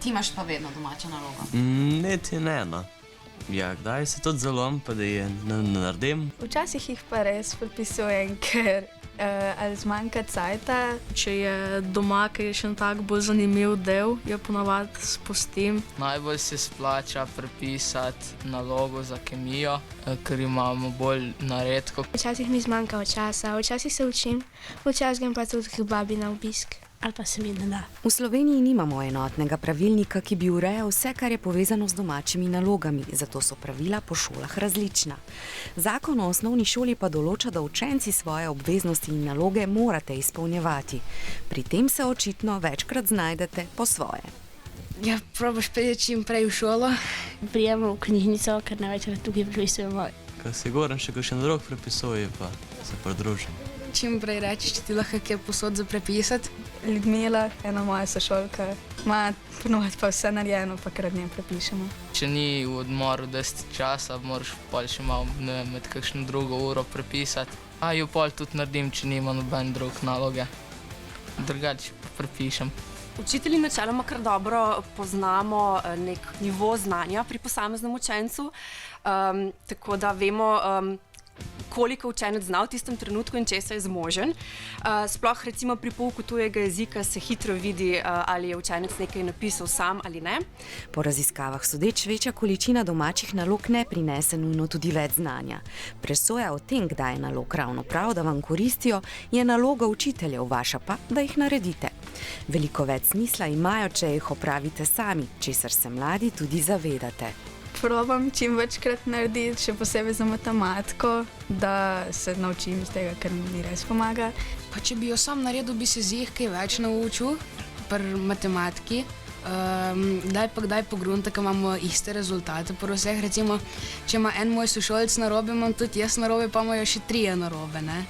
Ti imaš pa vedno domačo nalogo. Niti ne, no. Ja, kdaj se tudi zalom, pa da je naredim. Včasih jih pa res prepisujem, ker ali zmanjka cajta. Če je doma, ki je še en tak bolj zanimiv del, jo ponavadi spustim. Najbolj se splača prepisati nalogo za kemijo, ker imamo bolj naredko. Včasih mi zmanjka časa, včasih se učim, včasih grem pa tudi k babi na obisk. Ali pa se mi ne da. V Sloveniji nimamo enotnega pravilnika, ki bi urejal vse, kar je povezano z domačimi nalogami, zato so pravila po šolah različna. Zakon o osnovni šoli pa določa, da učenci svoje obveznosti in naloge morate izpolnjevati. Pri tem se očitno večkrat znajdete po svoje. Ja, probaš priti čim prej v šolo. Prijemo v knjižnico, ker največkrat tukaj prepisujemo. Ko se goram še kakšen drug prepisuje, pa se pridružim. Čim prej rečeš, če ti lahko kaj posod za prepisati. Ljudmila, ena moja sošolka, ima ponovadi pa vse narejeno, pa kar od nje prepišemo. Če ni v odmoru 10 časa, moraš pol še malo med kakšno drugo uro prepisati. A jo pol tudi naredim, če nima noben drug naloge. Drugače pa prepišem. Učitelji načeloma kar dobro poznamo nek nivo znanja pri posameznem učencu, tako da vemo, koliko učenec zna v tistem trenutku in česa je zmožen. Sploh recimo pri pouku tujega jezika se hitro vidi, ali je učenec nekaj napisal sam ali ne. Po raziskavah sodeč, večja količina domačih nalog ne prinese nujno tudi več znanja. Presoja o tem, kdaj je nalog ravno prav, da vam koristijo, je naloga učiteljev, vaša pa, da jih naredite. Veliko več smisla imajo, če jih opravite sami, česar se mladi tudi zavedate. Probam čim večkrat narediti, še posebej za matematiko, da se naučim iz tega, ker mi res pomaga. Pa če bi jo sam naredil, bi se z jih kaj več naučil pri matematiki. Kdaj pogrunta, ko imamo iste rezultate pri vseh. Recimo, če ima en moj sošolec narobe, imam tudi jaz narobe, pa imajo še 3 narobe, ne?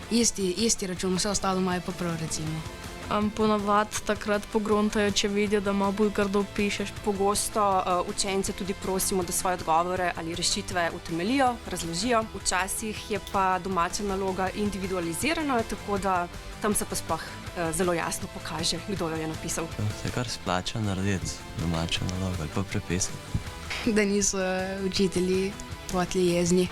Isti račun, vse ostalo imajo pa prav, recimo. Ponavadi takrat pogruntajo, če vidijo, da malo bolj grdo pišeš. Pogosto učence tudi prosimo, da svoje odgovore ali rešitve utemeljijo, razložijo. Včasih je pa domača naloga individualizirana, tako da tam se pa sploh zelo jasno pokaže, kdo jo je napisal. Se kar splača narediti domačo nalogo ali pa prepisati. Da niso učitelji potli jezni.